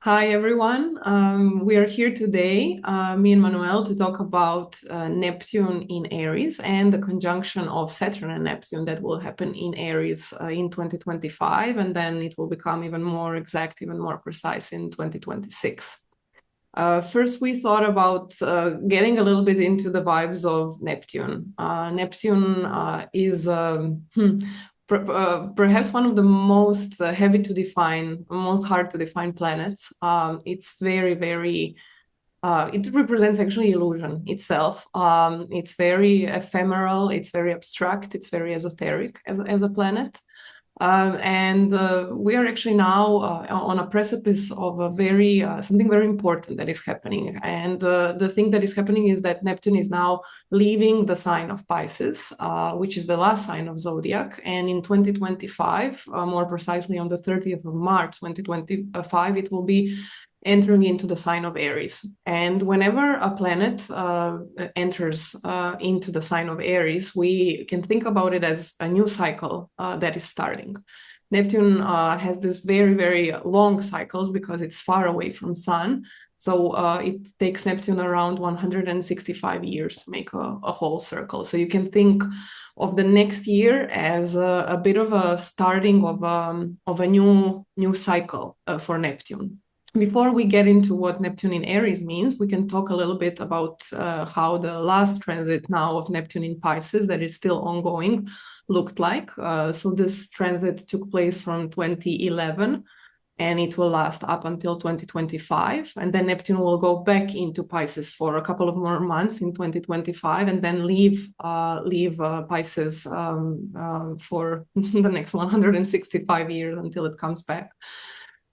Hi, everyone. We are here today, me and Manuel, to talk about Neptune in Aries and the conjunction of Saturn and Neptune that will happen in Aries in 2025, and then it will become even more exact, even more precise in 2026. First, we thought about getting a little bit into the vibes of Neptune. Neptune is perhaps one of the most heavy to define, most hard to define planets. It's very, very, it represents actually illusion itself. It's very ephemeral, it's very abstract, it's very esoteric as a planet. And we are actually now on a precipice of a very something very important that is happening. And the thing that is happening is that Neptune is now leaving the sign of Pisces, which is the last sign of zodiac. And in 2025, more precisely on the 30th of March 2025, it will be entering into the sign of Aries. And whenever a planet enters into the sign of Aries, we can think about it as a new cycle that is starting. Neptune has this very, very long cycles because it's far away from Sun. So it takes Neptune around 165 years to make a whole circle. So you can think of the next year as a bit of a starting of a new cycle for Neptune. Before we get into what Neptune in Aries means, we can talk a little bit about how the last transit now of Neptune in Pisces, that is still ongoing, looked like. So this transit took place from 2011, and it will last up until 2025. And then Neptune will go back into Pisces for a couple of more months in 2025, and then leave Pisces for the next 165 years until it comes back.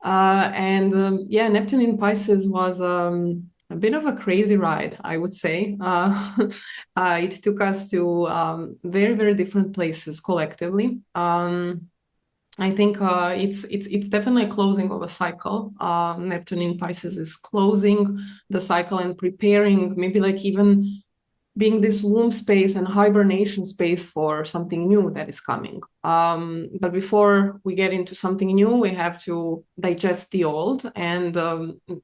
Yeah, Neptune in Pisces was a bit of a crazy ride, I would say. It took us to very, very different places collectively. I think it's definitely a closing of a cycle. Neptune in Pisces is closing the cycle and preparing, maybe like even being this womb space and hibernation space for something new that is coming. But before we get into something new, we have to digest the old. And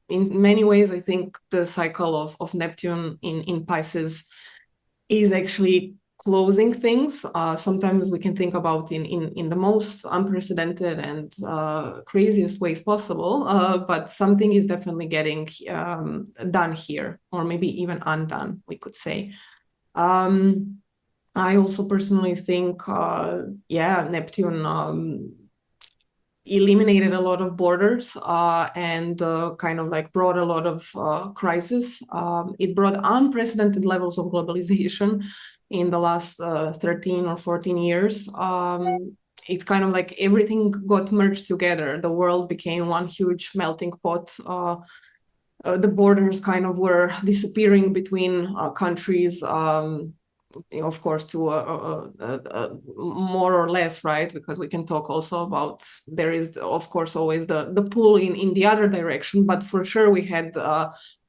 in many ways, I think the cycle of Neptune in Pisces is actually closing things. Sometimes we can think about in the most unprecedented and craziest ways possible, but something is definitely getting done here, or maybe even undone, we could say. I also personally think, Neptune eliminated a lot of borders and kind of like brought a lot of crisis. It brought unprecedented levels of globalization in the last 13 or 14 years. It's kind of like everything got merged together. The world became one huge melting pot. The borders kind of were disappearing between countries. Of course, to more or less, right? Because we can talk also about, there is, of course, always the pull in the other direction, but for sure we had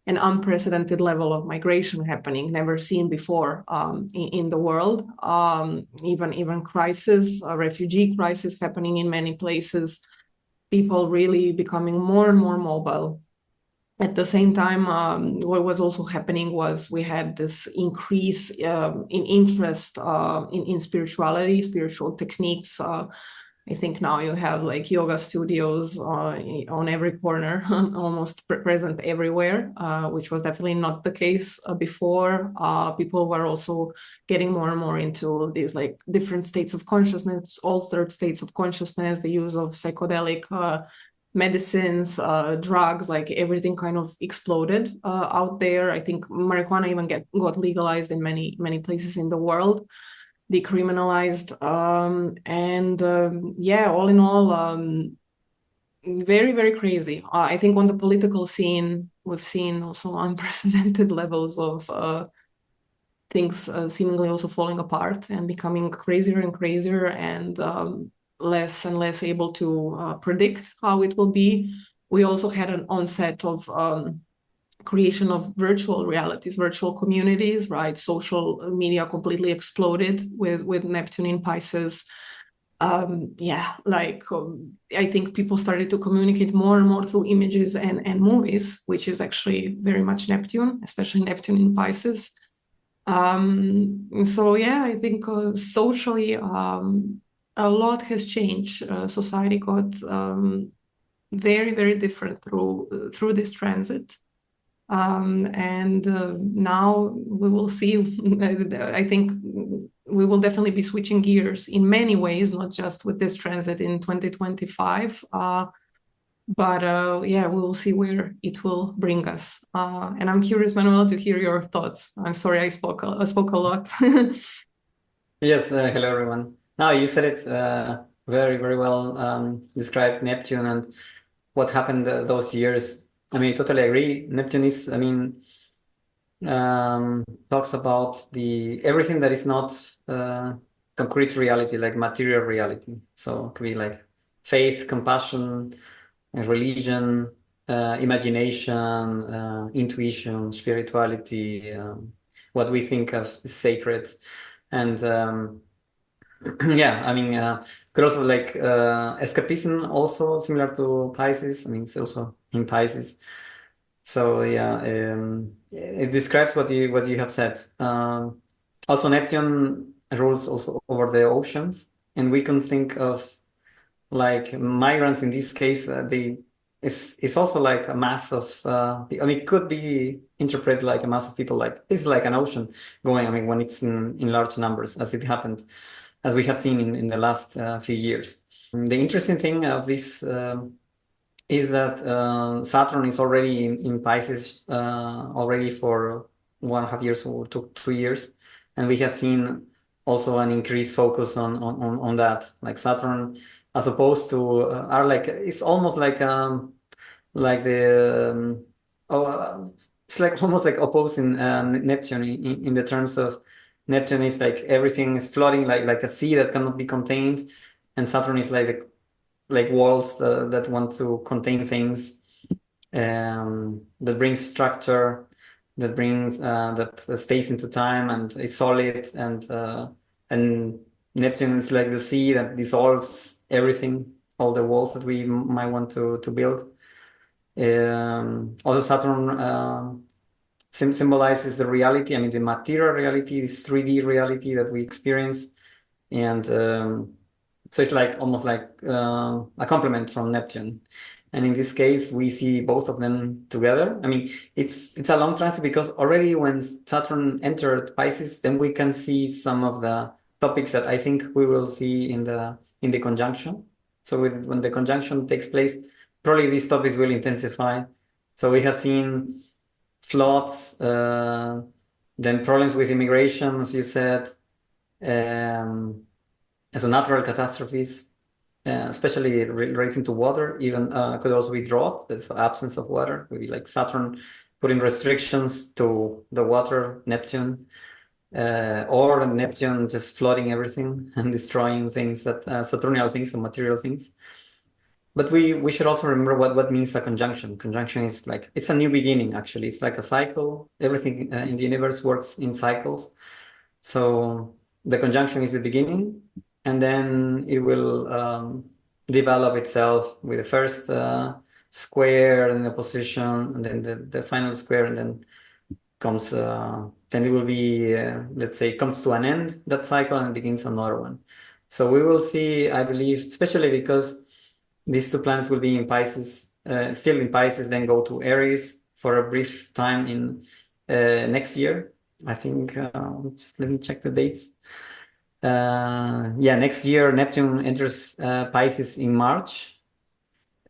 an unprecedented level of migration happening, never seen before in the world. Even crisis, refugee crisis happening in many places, people really becoming more and more mobile. At the same time, what was also happening was we had this increase in interest in spirituality, spiritual techniques. I think now you have like yoga studios on every corner, almost present everywhere, which was definitely not the case before. People were also getting more and more into these like different states of consciousness, altered states of consciousness, the use of psychedelic medicines, drugs, like everything kind of exploded out there. I think marijuana even got legalized in many places in the world, decriminalized. All in all, very, very crazy. I think on the political scene, we've seen also unprecedented levels of things seemingly also falling apart and becoming crazier and crazier, and less and less able to predict how it will be. We also had an onset of creation of virtual realities, virtual communities, right? Social media completely exploded with Neptune in Pisces. Yeah, like I think people started to communicate more and more through images and movies, which is actually very much Neptune, especially Neptune in Pisces. So yeah, I think socially a lot has changed. Society got very, very different through this transit. And now we will see. I think we will definitely be switching gears in many ways, not just with this transit in 2025. But yeah, we will see where it will bring us. And I'm curious, Manuel, to hear your thoughts. I'm sorry I spoke a lot. Yes, hello everyone. Now you said it very, very well, described Neptune and what happened those years. I mean, I totally agree. Neptune is, I mean, talks about the everything that is not concrete reality, like material reality. So it could be like faith, compassion, religion, imagination, intuition, spirituality, what we think of as sacred. And yeah, I mean, could also like escapism, also similar to Pisces. I mean, it's also in Pisces. So yeah, it describes what you have said. Also, Neptune rules also over the oceans, and we can think of like migrants in this case. They it's also like a mass of. I mean, it could be interpreted like a mass of people. Like this is like an ocean going. I mean, when it's in large numbers, as it happened, as we have seen in the last few years. The interesting thing of this is that Saturn is already in Pisces already for 1.5 years or 2 years, and we have seen also an increased focus on that. Like Saturn, as opposed to are like it's almost like the oh, it's like almost like opposing Neptune in the terms of Neptune is like everything is floating like a sea that cannot be contained, and Saturn is like walls that want to contain things, that brings structure, that brings that stays into time and is solid, and Neptune is like the sea that dissolves everything, all the walls that we might want to build. Also Saturn symbolizes the reality. I mean, the material reality, this 3D reality that we experience, and so it's like almost like a complement from Neptune. And in this case, we see both of them together. I mean, it's a long transit because already when Saturn entered Pisces, then we can see some of the topics that I think we will see in the conjunction. So when the conjunction takes place, probably these topics will intensify. So we have seen floods, then problems with immigration, as you said, as a natural catastrophes, especially relating to water. Even could also be drought, that's the absence of water. Maybe like Saturn putting restrictions to the water, Neptune, or Neptune just flooding everything and destroying things that Saturnial things and material things. But we should also remember what means a conjunction. Conjunction is like it's a new beginning. Actually, it's like a cycle. Everything in the universe works in cycles. So the conjunction is the beginning, and then it will develop itself with the first square and the position, and then the final square, and then comes. Then it will be, let's say, comes to an end that cycle and begins another one. So we will see, I believe, especially because these two planets will be in Pisces, still in Pisces, then go to Aries for a brief time in next year. I think, just let me check the dates. Yeah, next year Neptune enters Pisces in March,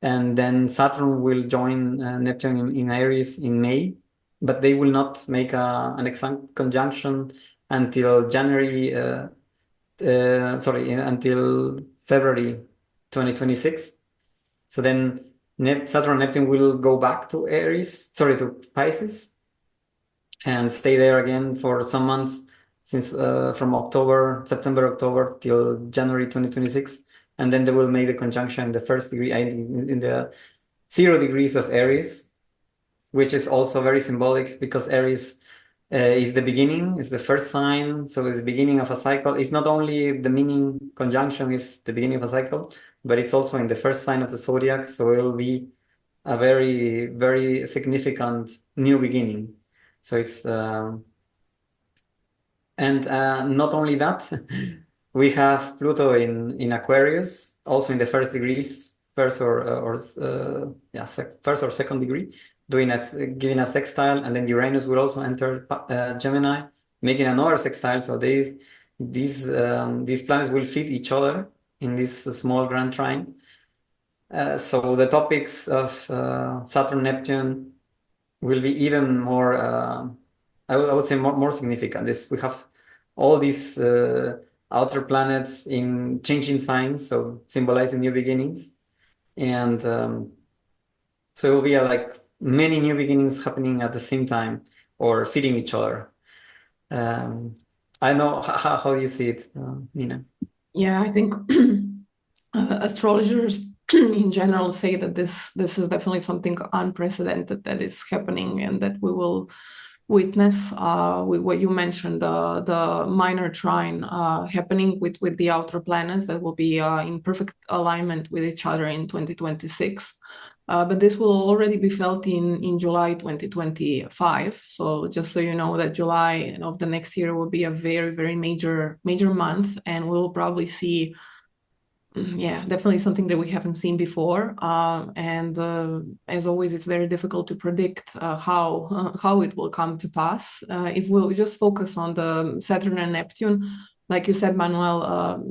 and then Saturn will join Neptune in Aries in May, but they will not make an exact conjunction until until February 2026. So then Saturn and Neptune will go back to to Pisces, and stay there again for some months, since from September, October till January 2026. And then they will make the conjunction in the first degree, in the 0 degrees of Aries, which is also very symbolic because Aries is the beginning, is the first sign. So it's the beginning of a cycle. It's not only the meaning conjunction is the beginning of a cycle, but it's also in the first sign of the zodiac. So it will be a very, very significant new beginning. So it's and not only that, we have Pluto in Aquarius, also in the first degrees, first or second degree, giving a sextile, and then Uranus will also enter Gemini, making another sextile. So these planets will fit each other in this small grand trine. So the topics of Saturn, Neptune will be even more, I would say more significant. We have all these outer planets in changing signs, so symbolizing new beginnings. And so it will be like many new beginnings happening at the same time or feeding each other. I know how do you see it, Nina? Yeah, I think astrologers in general say that this is definitely something unprecedented that is happening and that we will witness with what you mentioned, the minor trine happening with the outer planets that will be in perfect alignment with each other in 2026. But this will already be felt in July 2025. So just so you know that July of the next year will be a very, very major month, and we'll probably see yeah, definitely something that we haven't seen before. And as always, it's very difficult to predict how it will come to pass. If we'll just focus on the Saturn and Neptune, like you said, Manuel,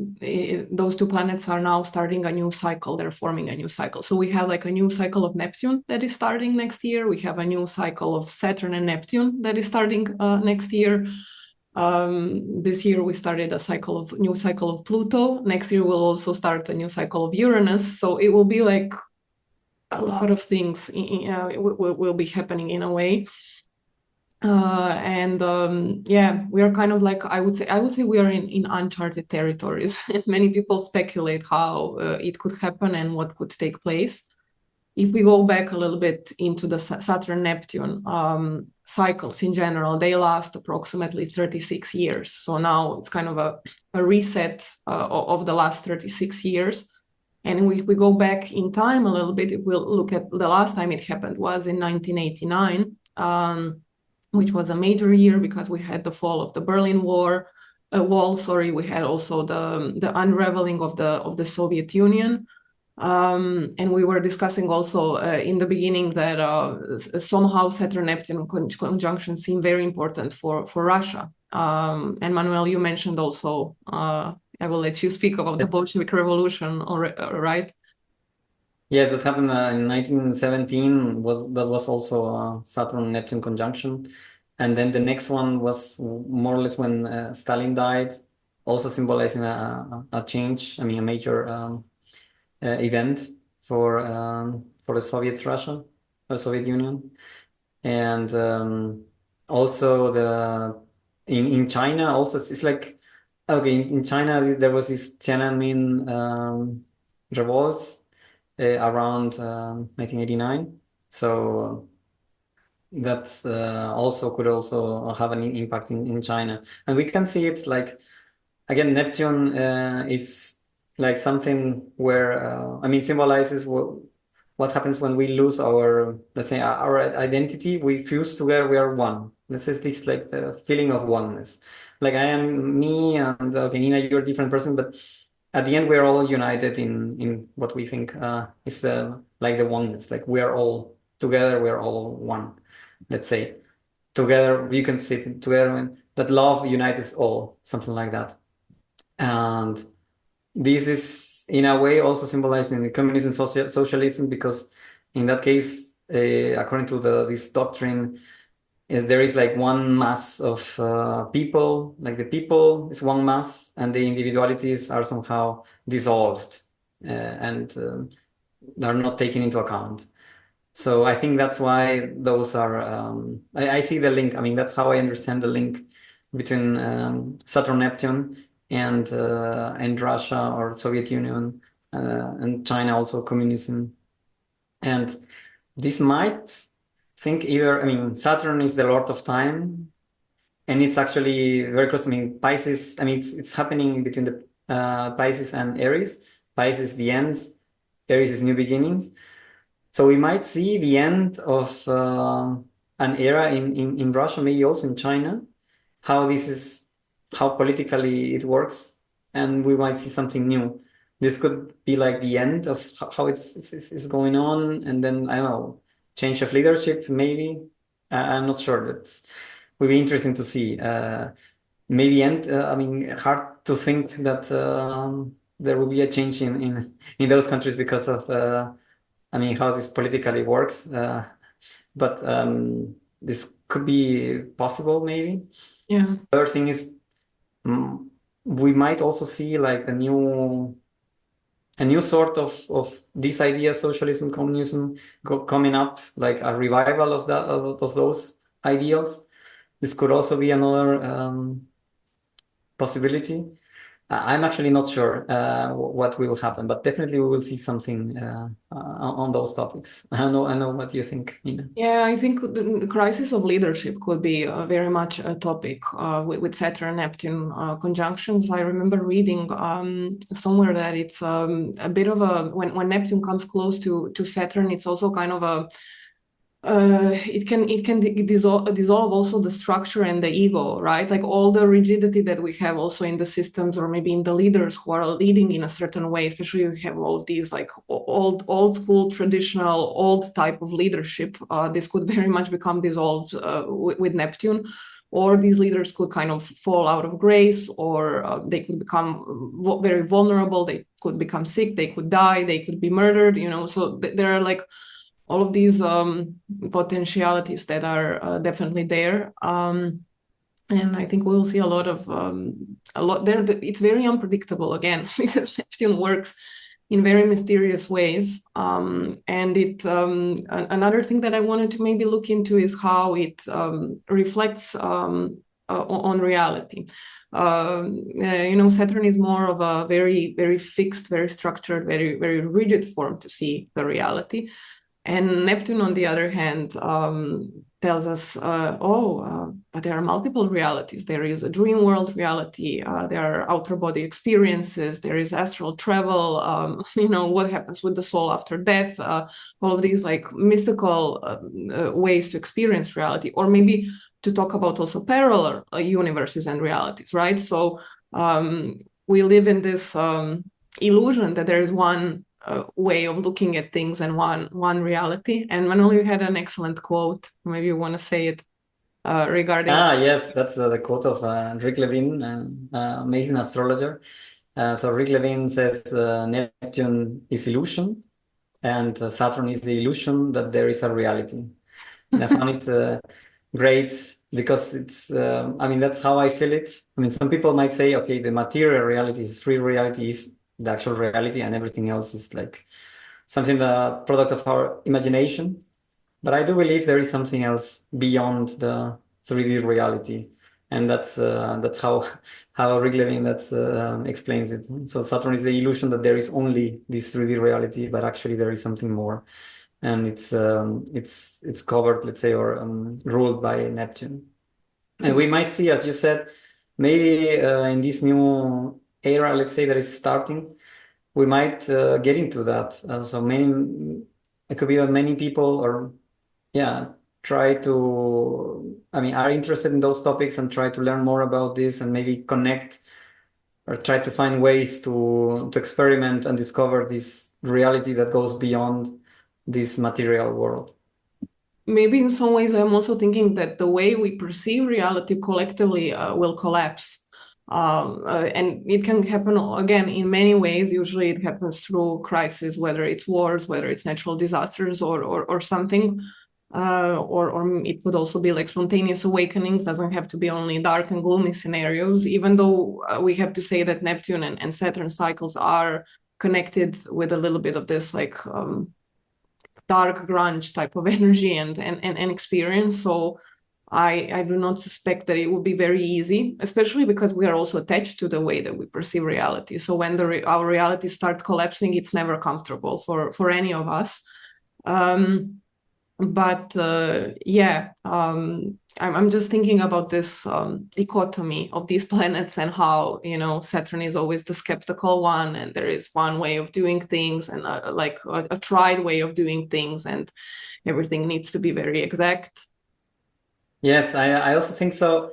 those two planets are now starting a new cycle. They're forming a new cycle. So we have like a new cycle of Neptune that is starting next year. We have a new cycle of Saturn and Neptune that is starting next year. This year we started a new cycle of Pluto. Next year we'll also start a new cycle of Uranus. So it will be like a lot of things will be happening in a way. And yeah, we are kind of like I would say we are in uncharted territories, and many people speculate how it could happen and what could take place. If we go back a little bit into the Saturn Neptune cycles in general, they last approximately 36 years. So now it's kind of a reset of the last 36 years. And if we go back in time a little bit, if we'll look at the last time it happened was in 1989, which was a major year because we had the fall of the Berlin Wall. Sorry, we had also the unraveling of the Soviet Union. And we were discussing also in the beginning that somehow Saturn-Neptune conjunction seem very important for Russia. And Manuel, you mentioned also, I will let you speak about the Yes. Bolshevik Revolution, right? Yes, that happened in 1917. That was also a Saturn-Neptune conjunction. And then the next one was more or less when Stalin died, also symbolizing a change, I mean, a major event for the Soviet Russia, the Soviet Union. And also in China, also it's like, okay, in China, there was this Tiananmen revolts around 1989. So that also could also have an impact in China. And we can see it like, again, Neptune is like something where, I mean, symbolizes what happens when we lose our, let's say, our identity. We fuse together, we are one. Let's say this like the feeling of oneness. Like I am me and okay, Nina, you're a different person, but at the end we're all united in what we think is the like the oneness. Like we are all together, we're all one. Let's say together, you can sit together and that love unites us all, something like that. And this is in a way also symbolizing the communism, socialism, because in that case, according to this doctrine, there is like one mass of people, like the people is one mass, and the individualities are somehow dissolved and are not taken into account. So I think that's why those are. I see the link. I mean, that's how I understand the link between Saturn, Neptune, and Russia or Soviet Union and China, also communism. And this might think either. I mean, Saturn is the lord of time, and it's actually very close. I mean, Pisces. I mean, it's happening between the Pisces and Aries. Pisces the end, Aries is new beginnings. So we might see the end of an era in Russia, maybe also in China, how this is, how politically it works, and we might see something new. This could be like the end of how it's going on, and then I don't know, change of leadership, maybe. I'm not sure. That would be interesting to see. Maybe end. I mean, hard to think that there will be a change in those countries because of. I mean, how this politically works. But this could be possible, maybe. Yeah. Other thing is, mm, we might also see like a new sort of this idea, socialism, communism, coming up, like a revival of that of those ideals. This could also be another possibility. I'm actually not sure what will happen, but definitely we will see something on those topics. I know what you think, Nina. Yeah, I think the crisis of leadership could be very much a topic with Saturn Neptune conjunctions. I remember reading somewhere that it's a bit of a when Neptune comes close to Saturn, it's also kind of a it can dissolve also the structure and the ego, right? Like all the rigidity that we have also in the systems or maybe in the leaders who are leading in a certain way, especially we have all of these like old school traditional old type of leadership. This could very much become dissolved with Neptune, or these leaders could kind of fall out of grace, or they could become very vulnerable, they could become sick, they could die, they could be murdered, so there are like all of these potentialities that are definitely there. And I think we'll see a lot there. It's very unpredictable again because Neptune works in very mysterious ways. And another thing that I wanted to maybe look into is how it reflects on reality. Saturn is more of a very, very fixed, very structured, very, very rigid form to see the reality. And Neptune, on the other hand, tells us, but there are multiple realities. There is a dream world reality. There are outer body experiences. There is astral travel. What happens with the soul after death. All of these like mystical ways to experience reality, or maybe to talk about also parallel universes and realities, right? So we live in this illusion that there is one way of looking at things and one reality. And Manuel, you had an excellent quote. Maybe you want to say it regarding. Yes, that's the quote of Rick Levine, amazing astrologer. So Rick Levine says Neptune is illusion, and Saturn is the illusion that there is a reality. And I found it great because it's, I mean, that's how I feel it. I mean, some people might say, okay, the material reality is real reality is the actual reality, and everything else is like something the product of our imagination. But I do believe there is something else beyond the 3D reality, and that's how Rick Levine explains it. So Saturn is the illusion that there is only this 3D reality, but actually there is something more, and it's covered, let's say, or ruled by Neptune. And we might see, as you said, maybe in this new era, let's say, that is starting, we might get into that. So many, it could be that many people or yeah, try to, I mean, are interested in those topics and try to learn more about this and maybe connect or try to find ways to experiment and discover this reality that goes beyond this material world. Maybe in some ways, I'm also thinking that the way we perceive reality collectively will collapse. And it can happen again in many ways. Usually it happens through crisis, whether it's wars, whether it's natural disasters or something. Or it could also be like spontaneous awakenings, doesn't have to be only dark and gloomy scenarios, even though we have to say that Neptune and Saturn cycles are connected with a little bit of this like dark grunge type of energy and experience. So I do not suspect that it will be very easy, especially because we are also attached to the way that we perceive reality. So when our reality starts collapsing, it's never comfortable for any of us. But yeah, I'm just thinking about this dichotomy of these planets and how, Saturn is always the skeptical one, and there is one way of doing things and like a tried way of doing things, and everything needs to be very exact. Yes, I also think so.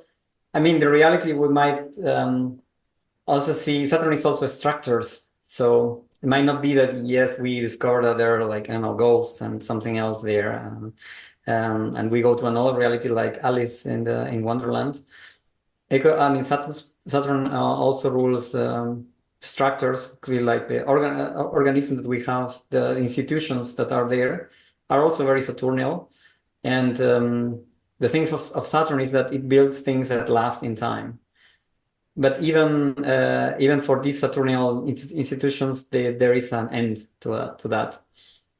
I mean, the reality we might also see Saturn is also structures. So it might not be that, yes, we discover that there are like, I don't know, ghosts and something else there. And we go to another reality like Alice in Wonderland. I mean, Saturn also rules structures, could be like the organisms that we have, the institutions that are there are also very Saturnal. And the thing of Saturn is that it builds things that last in time. But even for these Saturnal institutions, there is an end to that.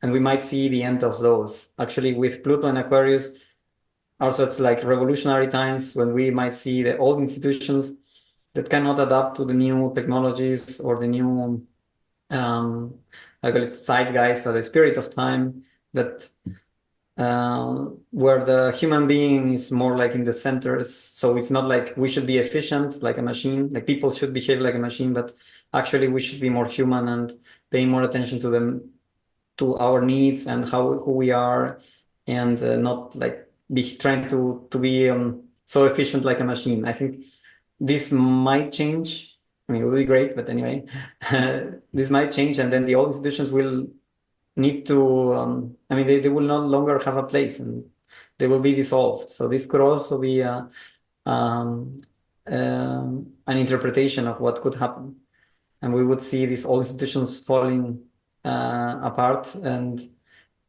And we might see the end of those. Actually, with Pluto and Aquarius, also it's like revolutionary times when we might see the old institutions that cannot adapt to the new technologies or the new I call it zeitgeist or the spirit of time that where the human being is more like in the centers. So it's not like we should be efficient like a machine, like people should behave like a machine, but actually we should be more human and paying more attention to them, to our needs and who we are, and not like be trying to be so efficient like a machine. I think this might change. I mean, it would be great, but anyway, this might change, and then the old institutions will need to. I mean, they will no longer have a place, and they will be dissolved. So this could also be um, an interpretation of what could happen, and we would see these old institutions falling apart, and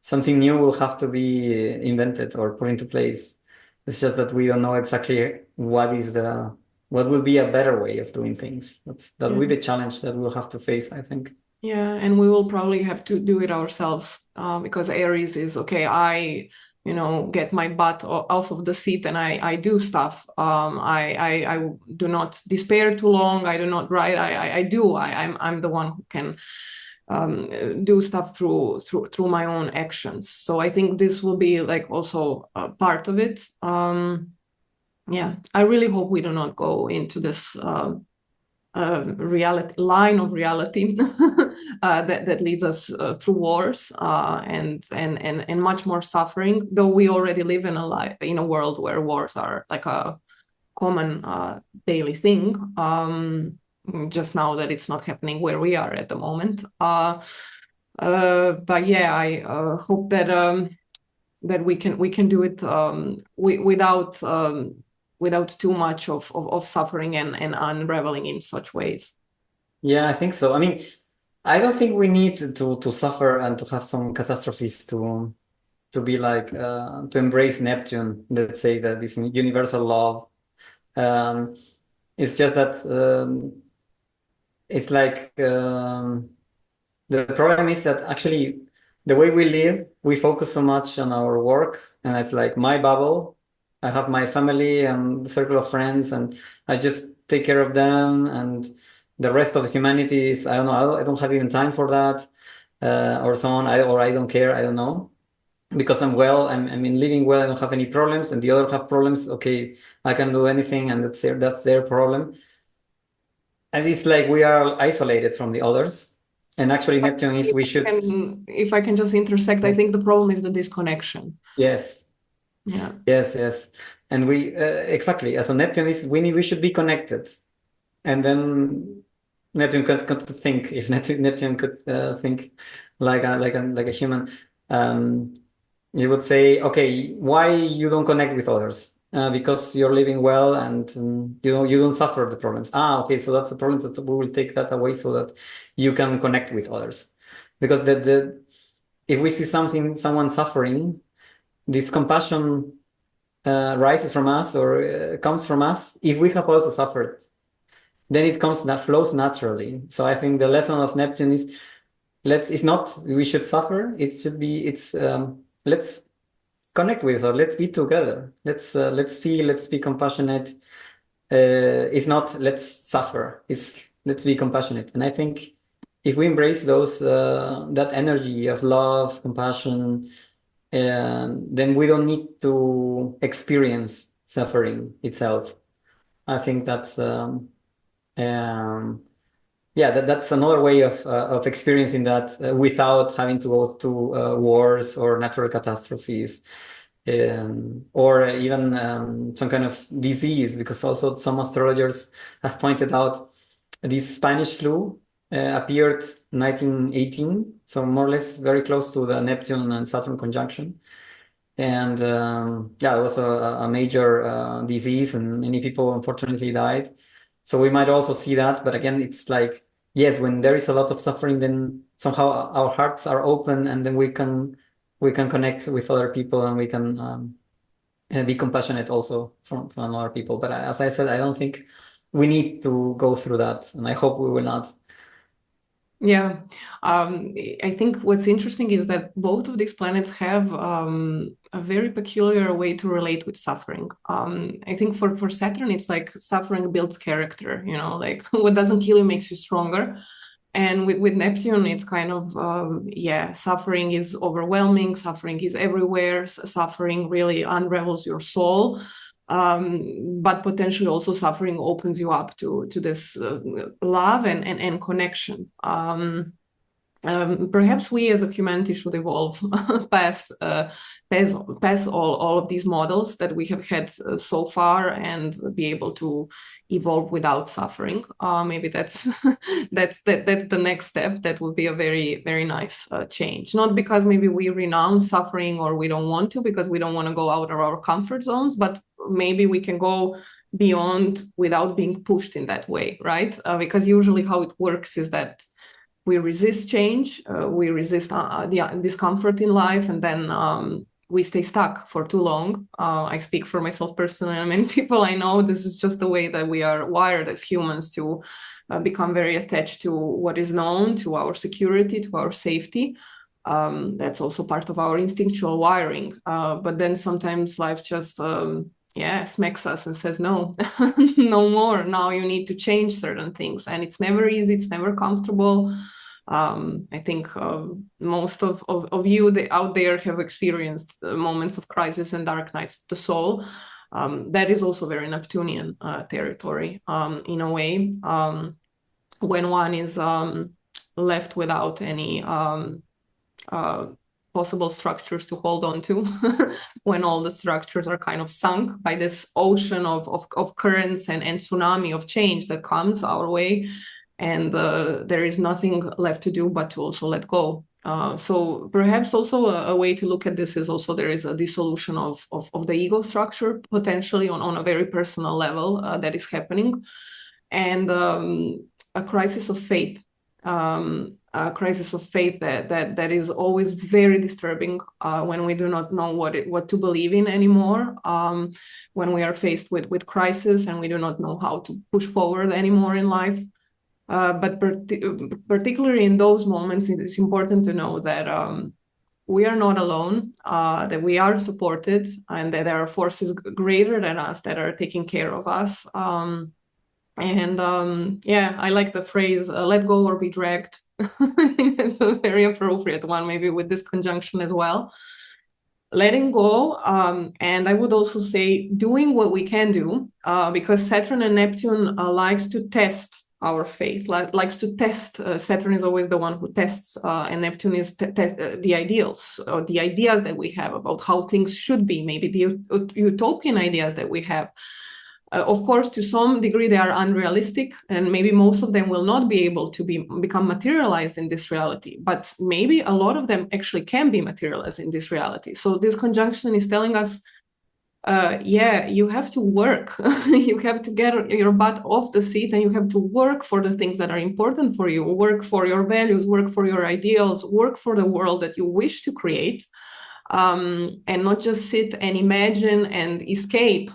something new will have to be invented or put into place. It's just that we don't know exactly what will be a better way of doing things. That will Yeah. be the challenge that we'll have to face, I think. Yeah, and we will probably have to do it ourselves because Aries is okay. Get my butt off of the seat and I do stuff. I do not despair too long. I do not write. I do. I'm the one who can do stuff through my own actions. So I think this will be like also part of it. Yeah, I really hope we do not go into this. Reality line of reality that leads us through wars and much more suffering. Though we already live in a world where wars are like a common daily thing. Just now that it's not happening where we are at the moment. But yeah, I hope that we can do it without too much of suffering and unraveling in such ways. Yeah, I think so. I mean, I don't think we need to suffer and to have some catastrophes to be like to embrace Neptune. Let's say that this universal law. Um, it's just that it's like the problem is that actually the way we live, we focus so much on our work, and it's like my bubble. I have my family and the circle of friends, and I just take care of them, and the rest of the humanity is I don't know. I don't have even time for that, or so on. I don't care. I don't know because I'm well. I'm in living well. I don't have any problems, and the other have problems. Okay, I can do anything, and that's their problem. And it's like we are isolated from the others. And actually, Neptune is we should. If I can just intersect, I think the problem is the disconnection. Yes, Yeah. yes, yes. And we exactly. So Neptune is we should be connected, and then Neptune could think if Neptune could think like a human. Um, you would say, okay, why you don't connect with others? Because you're living well and you don't suffer the problems. Okay, so that's the problem that we will take that away so that you can connect with others. Because the if we see someone suffering, this compassion rises from us or comes from us. If we have also suffered, then it comes that flows naturally. So I think the lesson of Neptune is it's not we should suffer. It should be it's let's connect with or let's be together. Let's feel. Let's be compassionate. It's not let's suffer. It's let's be compassionate. And I think if we embrace those that energy of love, compassion, and then we don't need to experience suffering itself. I think that's um, yeah, that's another way of experiencing that without having to go to wars or natural catastrophes, or even some kind of disease, because also some astrologers have pointed out this Spanish flu appeared 1918, so more or less very close to the Neptune and Saturn conjunction. And yeah, it was a major disease, and many people unfortunately died. So we might also see that. But again, it's like, yes, when there is a lot of suffering, then somehow our hearts are open, and then we can connect with other people, and we can be compassionate also from other people. But as I said, I don't think we need to go through that, and I hope we will not. Yeah, I think what's interesting is that both of these planets have a very peculiar way to relate with suffering. I think for Saturn, it's like suffering builds character, you know, like what doesn't kill you makes you stronger. And with Neptune, it's kind of, yeah, suffering is overwhelming, suffering is everywhere, suffering really unravels your soul. But potentially also suffering opens you up to this love and connection. Perhaps we as a humanity should evolve past past all of these models that we have had so far and be able to evolve without suffering. Maybe that's that's the next step. That would be a very nice change. Not because maybe we renounce suffering or we don't want to, because we don't want to go out of our comfort zones, but maybe we can go beyond without being pushed in that way, right? Because usually how it works is that we resist change, we resist the discomfort in life, and then we stay stuck for too long. I speak for myself personally, and many people I know. This is just the way that we are wired as humans to become very attached to what is known, to our security, to our safety. That's also part of our instinctual wiring. But then sometimes life just yeah, smacks us and says, no, no more. Now you need to change certain things. And it's never easy, it's never comfortable. I think most of you out there have experienced moments of crisis and dark nights of the soul. That is also very Neptunian territory in a way. When one is left without any uh, possible structures to hold on to, when all the structures are kind of sunk by this ocean of currents and tsunami of change that comes our way, and there is nothing left to do but to also let go. So perhaps also a way to look at this is also there is a dissolution of the ego structure potentially on a very personal level that is happening, and a crisis of faith. A crisis of faith that is always very disturbing when we do not know what to believe in anymore, when we are faced with crisis and we do not know how to push forward anymore in life. But particularly in those moments, it is important to know that we are not alone, that we are supported, and that there are forces greater than us that are taking care of us. And yeah, I like the phrase let go or be dragged. I think it's a very appropriate one, maybe with this conjunction as well. Letting go, and I would also say doing what we can do, because Saturn and Neptune likes to test our faith, likes to test. Saturn is always the one who tests, and Neptune is test the ideals or the ideas that we have about how things should be, maybe the utopian ideas that we have. Of course, to some degree, they are unrealistic, and maybe most of them will not be able to become materialized in this reality. But maybe a lot of them actually can be materialized in this reality. So this conjunction is telling us, yeah, you have to work. You have to get your butt off the seat, and you have to work for the things that are important for you. Work for your values, work for your ideals, work for the world that you wish to create. And not just sit and imagine and escape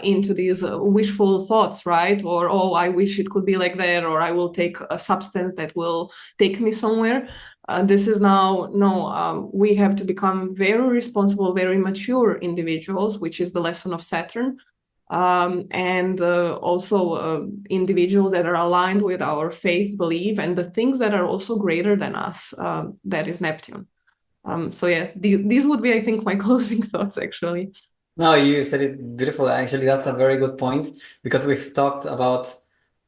into these wishful thoughts, right? Or, oh, I wish it could be like that, or I will take a substance that will take me somewhere. This is now, no, we have to become very responsible, very mature individuals, which is the lesson of Saturn. And also individuals that are aligned with our faith, belief, and the things that are also greater than us, that is Neptune. So yeah, these would be, I think, my closing thoughts actually. No, you said it beautiful. Actually, that's a very good point because we've talked about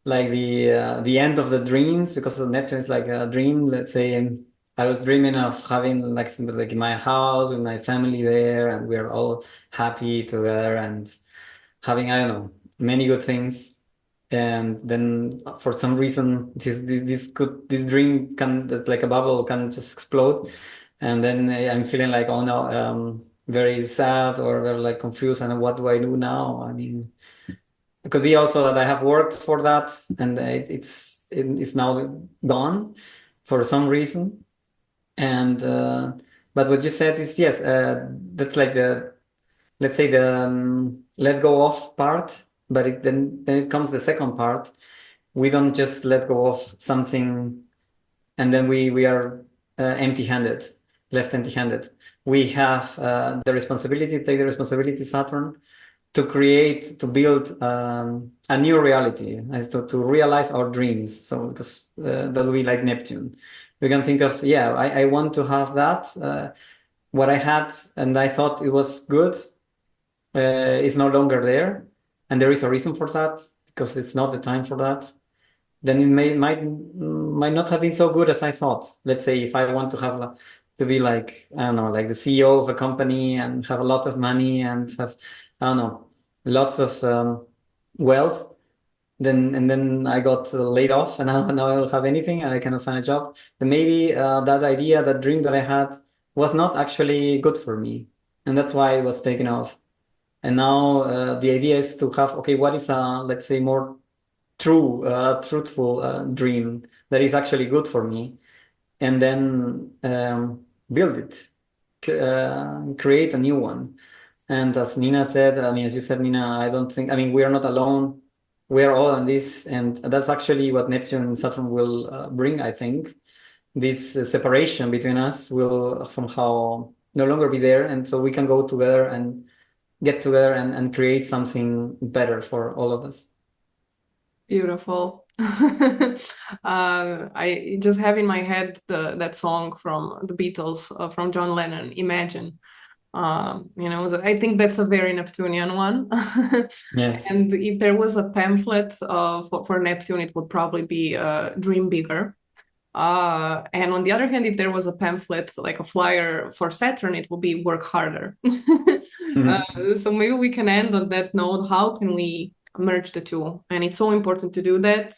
like the end of the dreams because Neptune is like a dream. Let's say I was dreaming of having like something like in my house with my family there, and we're all happy together and having, I don't know, many good things. And then for some reason, this dream can, that like a bubble, can just explode, and then I'm feeling like, oh no, very sad or very like confused, and what do I do now? I mean, it could be also that I have worked for that, and it's now gone for some reason. And but what you said is yes, that's like the, let's say, the let go of part, but then it comes the second part. We don't just let go of something and then we are empty-handed, left empty-handed. We have the responsibility, take the responsibility, Saturn, to create, to build a new reality, as to realize our dreams. So because that will be like Neptune. We can think of, yeah, I want to have that. What I had and I thought it was good is no longer there. And there is a reason for that because it's not the time for that. Then it might not have been so good as I thought. Let's say if I want to have to be like, I don't know, like the CEO of a company and have a lot of money and have, I don't know, lots of wealth, then I got laid off and now I don't have anything and I cannot find a job. Then maybe that idea, that dream that I had was not actually good for me, and that's why it was taken off. And now the idea is to have, okay, what is a, let's say, more truthful dream that is actually good for me, and then build it, create a new one. And as Nina said, I mean, as you said, Nina, I don't think, I mean, we are not alone. We are all in this, and that's actually what Neptune and Saturn will bring, I think. This separation between us will somehow no longer be there, and so we can go together and get together and create something better for all of us. Beautiful. I just have in my head that song from the Beatles, from John Lennon, Imagine. I think that's a very Neptunian one. Yes. And if there was a pamphlet for Neptune, it would probably be Dream Bigger. And on the other hand, if there was a pamphlet, like a flyer for Saturn, it will be Work Harder. So maybe we can end on that note. How can we merge the two? And it's so important to do that,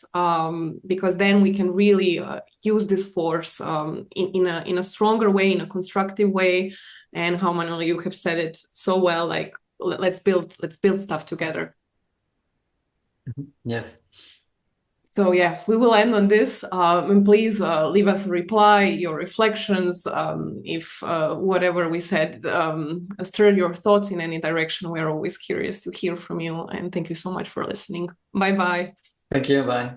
because then we can really use this force in a stronger way, in a constructive way. And how, Manuel, you have said it so well, like let's build stuff together. Yes. So yeah, we will end on this. And please leave us a reply, your reflections, if whatever we said stirred your thoughts in any direction. We're always curious to hear from you. And thank you so much for listening. Bye bye. Thank you. Bye.